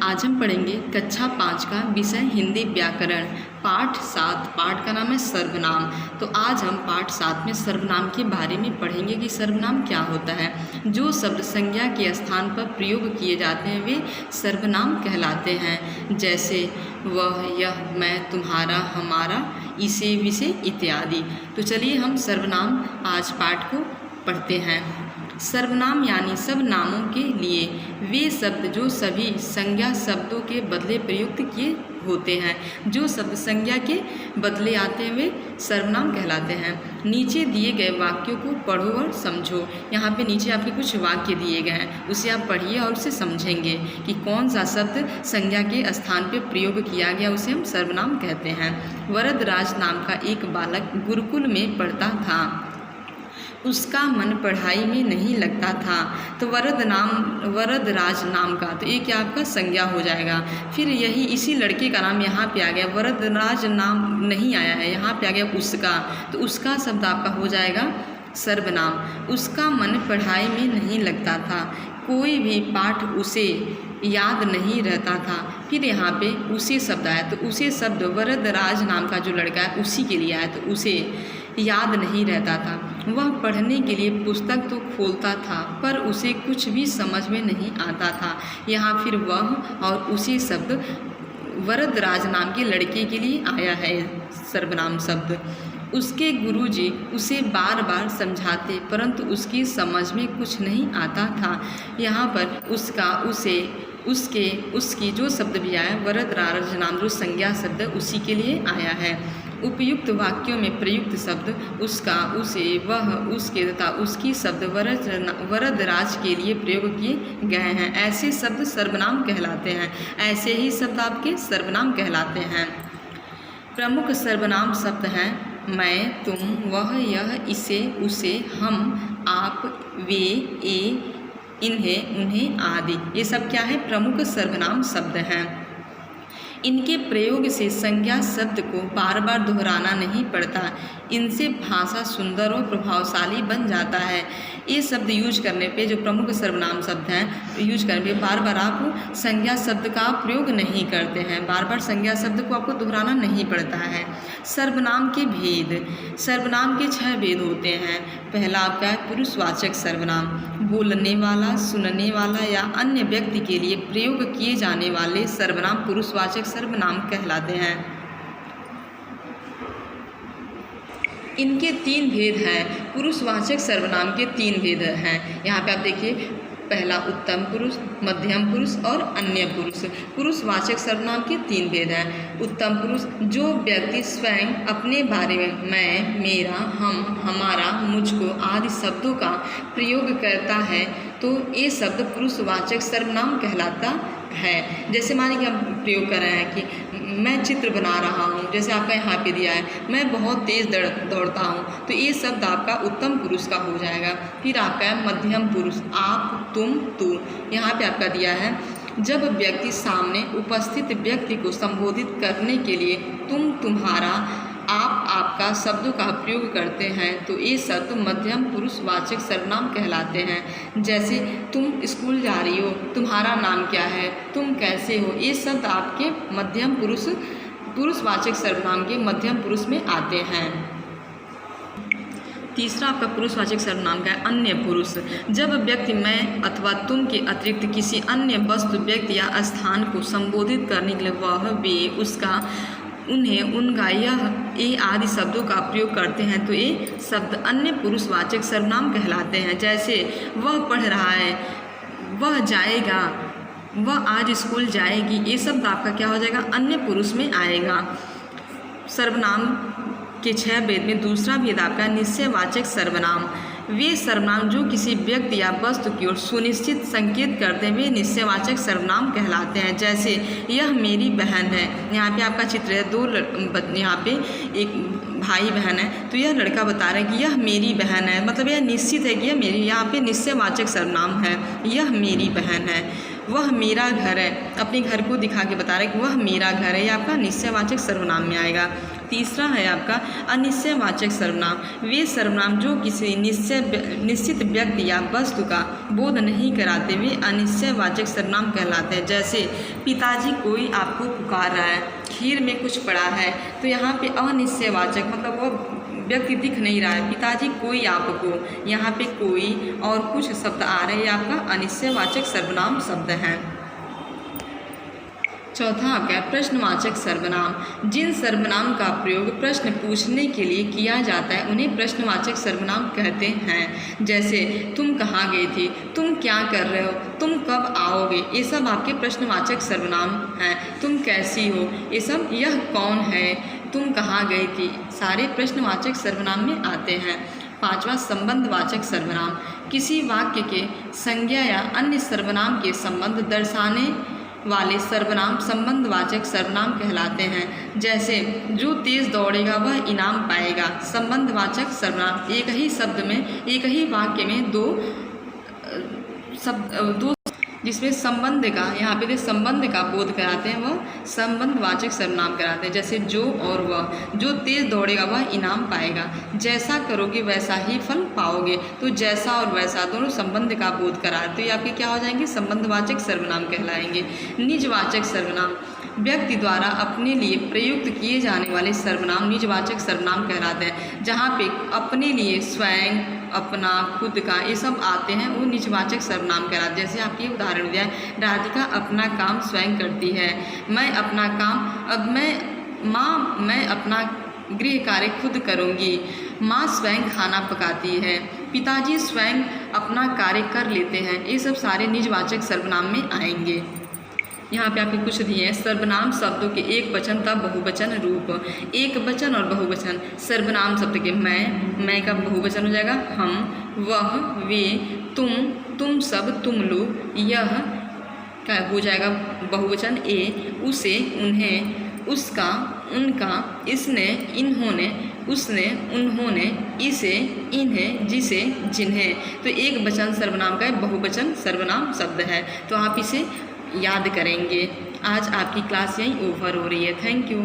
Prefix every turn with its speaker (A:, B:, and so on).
A: आज हम पढ़ेंगे कक्षा 5 का विषय हिंदी व्याकरण पाठ 7। पाठ का नाम है सर्वनाम। तो आज हम पाठ 7 में सर्वनाम के बारे में पढ़ेंगे कि सर्वनाम क्या होता है। जो शब्द संज्ञा के स्थान पर प्रयोग किए जाते हैं वे सर्वनाम कहलाते हैं, जैसे वह, यह, मैं, तुम्हारा, हमारा, इसे, विषय इत्यादि। तो चलिए हम सर्वनाम आज पाठ को पढ़ते हैं। सर्वनाम यानी सब नामों के लिए वे शब्द जो सभी संज्ञा शब्दों के बदले प्रयुक्त किए होते हैं। जो शब्द संज्ञा के बदले आते हैं वे सर्वनाम कहलाते हैं। नीचे दिए गए वाक्यों को पढ़ो और समझो। यहाँ पे नीचे आपके कुछ वाक्य दिए गए हैं, उसे आप पढ़िए और उसे समझेंगे कि कौन सा शब्द संज्ञा के स्थान पे प्रयोग किया गया, उसे हम सर्वनाम कहते हैं। वरदराज नाम का एक बालक गुरुकुल में पढ़ता था। उसका मन पढ़ाई में नहीं लगता था। तो वरदराज नाम का, तो ये क्या आपका संज्ञा हो जाएगा। फिर यही इसी लड़के का नाम यहाँ पे आ गया, वरदराज नाम नहीं आया है, यहाँ पे आ गया उसका, तो उसका शब्द आपका हो जाएगा सर्वनाम। उसका मन पढ़ाई में नहीं लगता था। कोई भी पाठ उसे याद नहीं रहता था। फिर यहाँ पे उसे शब्द आया, तो उसे शब्द वरदराज नाम का जो लड़का है उसी के लिए आया, तो उसे याद नहीं रहता था। वह पढ़ने के लिए पुस्तक तो खोलता था पर उसे कुछ भी समझ में नहीं आता था। यहाँ फिर वह और उसी शब्द वरदराज नाम के लड़के के लिए आया है सर्वनाम शब्द। उसके गुरुजी उसे बार बार समझाते परंतु उसकी समझ में कुछ नहीं आता था। यहाँ पर उसका, उसे, उसके, उसकी जो शब्द भी आया वरदराज नाम जो संज्ञा शब्द उसी के लिए आया है। उपयुक्त वाक्यों में प्रयुक्त शब्द उसका, उसे, वह, उसके तथा उसकी शब्द वरदराज के लिए प्रयोग किए गए हैं। ऐसे शब्द सर्वनाम कहलाते हैं। ऐसे ही शब्द आपके सर्वनाम कहलाते हैं। प्रमुख सर्वनाम शब्द हैं मैं, तुम, वह, यह, इसे, उसे, हम, आप, वे, ये, इन्हें, उन्हें आदि। ये सब क्या है, प्रमुख सर्वनाम शब्द हैं। इनके प्रयोग से संज्ञा शब्द को बार बार दोहराना नहीं पड़ता। इनसे भाषा सुंदर और प्रभावशाली बन जाता है। ये शब्द यूज करने पे, जो प्रमुख सर्वनाम शब्द हैं यूज करने पे बार बार आप संज्ञा शब्द का प्रयोग नहीं करते हैं। बार बार संज्ञा शब्द को आपको दोहराना नहीं पड़ता है। सर्वनाम के भेद। सर्वनाम के 6 भेद होते हैं। पहला आपका है पुरुषवाचक सर्वनाम। बोलने वाला, सुनने वाला या अन्य व्यक्ति के लिए प्रयोग किए जाने वाले सर्वनाम पुरुषवाचक सर्वनाम कहलाते हैं। इनके 3 भेद हैं। पुरुषवाचक सर्वनाम के 3 भेद हैं। यहाँ पे आप देखिए, पहला उत्तम पुरुष, मध्यम पुरुष और अन्य पुरुष। पुरुषवाचक सर्वनाम के 3 भेद हैं। उत्तम पुरुष, जो व्यक्ति स्वयं अपने बारे में मैं, मेरा, हम, हमारा, मुझको आदि शब्दों का प्रयोग करता है तो ये शब्द पुरुषवाचक सर्वनाम कहलाता है। जैसे मानिए कि हम प्रयोग कर रहे हैं कि मैं चित्र बना रहा हूँ, जैसे आपका यहाँ पे दिया है मैं बहुत तेज़ दौड़ता हूँ, तो ये शब्द आपका उत्तम पुरुष का हो जाएगा। फिर आपका है मध्यम पुरुष, आप, तुम, तू। यहाँ पे आपका दिया है जब व्यक्ति सामने उपस्थित व्यक्ति को संबोधित करने के लिए तुम, तुम्हारा, आप, आपका शब्दों का प्रयोग करते हैं तो ये शब्द मध्यम पुरुषवाचक सर्वनाम कहलाते हैं। जैसे तुम स्कूल जा रही हो, तुम्हारा नाम क्या है, तुम कैसे हो, ये शब्द आपके मध्यम पुरुषवाचक सर्वनाम के मध्यम पुरुष में आते हैं। तीसरा आपका पुरुषवाचक सर्वनाम का है अन्य पुरुष। जब व्यक्ति मैं अथवा तुम के अतिरिक्त किसी अन्य वस्तु, व्यक्ति या स्थान को संबोधित करने के लिए वह, वे, उसका, उन्हें, उनका, यह, ये आदि शब्दों का प्रयोग करते हैं तो ये शब्द अन्य पुरुषवाचक सर्वनाम कहलाते हैं। जैसे वह पढ़ रहा है, वह जाएगा, वह आज स्कूल जाएगी, ये शब्द आपका क्या हो जाएगा, अन्य पुरुष में आएगा। सर्वनाम के 6 भेद में दूसरा भेद आपका निश्चयवाचक सर्वनाम। वे सर्वनाम जो किसी व्यक्ति या वस्तु की ओर सुनिश्चित संकेत करते हैं वे निश्चयवाचक सर्वनाम कहलाते हैं। जैसे यह मेरी बहन है, यहाँ पे आपका चित्र है, 2 यहाँ पे एक भाई बहन है, तो यह लड़का बता रहा है कि यह मेरी बहन है, मतलब यह निश्चित है कि यह मेरी, यहाँ पे निश्चयवाचक सर्वनाम है, यह मेरी बहन है। वह मेरा घर है, अपने घर को दिखा के बता रहा है कि वह मेरा घर है, ये आपका निश्चयवाचक सर्वनाम में आएगा। तीसरा है आपका अनिश्चयवाचक सर्वनाम, वे सर्वनाम जो किसी निश्चित व्यक्ति या वस्तु का बोध नहीं कराते वे अनिश्चयवाचक सर्वनाम कहलाते हैं। जैसे पिताजी कोई आपको पुकार रहा है, खीर में कुछ पड़ा है, तो यहाँ पे अनिश्चयवाचक मतलब वो व्यक्ति दिख नहीं रहा है, पिताजी कोई आपको, यहाँ पे कोई और कुछ शब्द आ रहे हैं, आपका अनिश्चयवाचक सर्वनाम शब्द हैं। चौथा आपका प्रश्नवाचक सर्वनाम, जिन सर्वनाम का प्रयोग प्रश्न पूछने के लिए किया जाता है उन्हें प्रश्नवाचक सर्वनाम कहते हैं। जैसे तुम कहाँ गई थी, तुम क्या कर रहे हो, तुम कब आओगे, ये सब आपके प्रश्नवाचक सर्वनाम हैं। तुम कैसी हो, ये सब, यह कौन है, तुम कहाँ गई थी, सारे प्रश्नवाचक सर्वनाम में आते हैं। पांचवा संबंधवाचक सर्वनाम, किसी वाक्य के संज्ञा या अन्य सर्वनाम के संबंध दर्शाने वाले सर्वनाम संबंधवाचक सर्वनाम कहलाते हैं। जैसे जो तेज दौड़ेगा वह इनाम पाएगा, संबंधवाचक सर्वनाम, एक ही शब्द में एक ही वाक्य में दो जिसमें संबंध का, यहाँ पे संबंध का बोध कराते हैं वह संबंधवाचक सर्वनाम कराते हैं। जैसे जो और वह, जो तेज दौड़ेगा वह इनाम पाएगा, जैसा करोगे वैसा ही फल पाओगे, तो जैसा और वैसा दोनों संबंध का बोध कराते, तो ये आपके क्या हो जाएंगे, संबंधवाचक सर्वनाम कहलाएंगे। निजवाचक सर्वनाम, व्यक्ति द्वारा अपने लिए प्रयुक्त किए जाने वाले सर्वनाम निजवाचक सर्वनाम कहलाते हैं। जहाँ पे अपने लिए, स्वयं, अपना, खुद का, ये सब आते हैं वो निजवाचक सर्वनाम कहलाते हैं। जैसे आपके उदाहरण दिया है, राधिका अपना काम स्वयं करती है, मैं अपना काम, अब मैं अपना गृह कार्य खुद करूँगी, माँ स्वयं खाना पकाती है, पिताजी स्वयं अपना कार्य कर लेते हैं, ये सब सारे निजवाचक सर्वनाम में आएंगे। यहाँ पे आपके कुछ दिए हैं, सर्वनाम शब्दों के एक वचन तथा बहुवचन रूप, एक वचन और बहुवचन। सर्वनाम शब्द के मैं का बहुवचन हो जाएगा हम, वह, वे, तुम सब, तुम लोग, यह क्या हो जाएगा बहुवचन ए, उसे, उन्हें, उसका, उनका, इसने, इन्होंने, उसने, उन्होंने, इसे, इन्हें, जिसे, जिन्हें। तो एक वचन सर्वनाम का बहुवचन सर्वनाम शब्द है, तो आप इसे याद करेंगे। आज आपकी क्लास यहीं ओवर हो रही है। Thank you.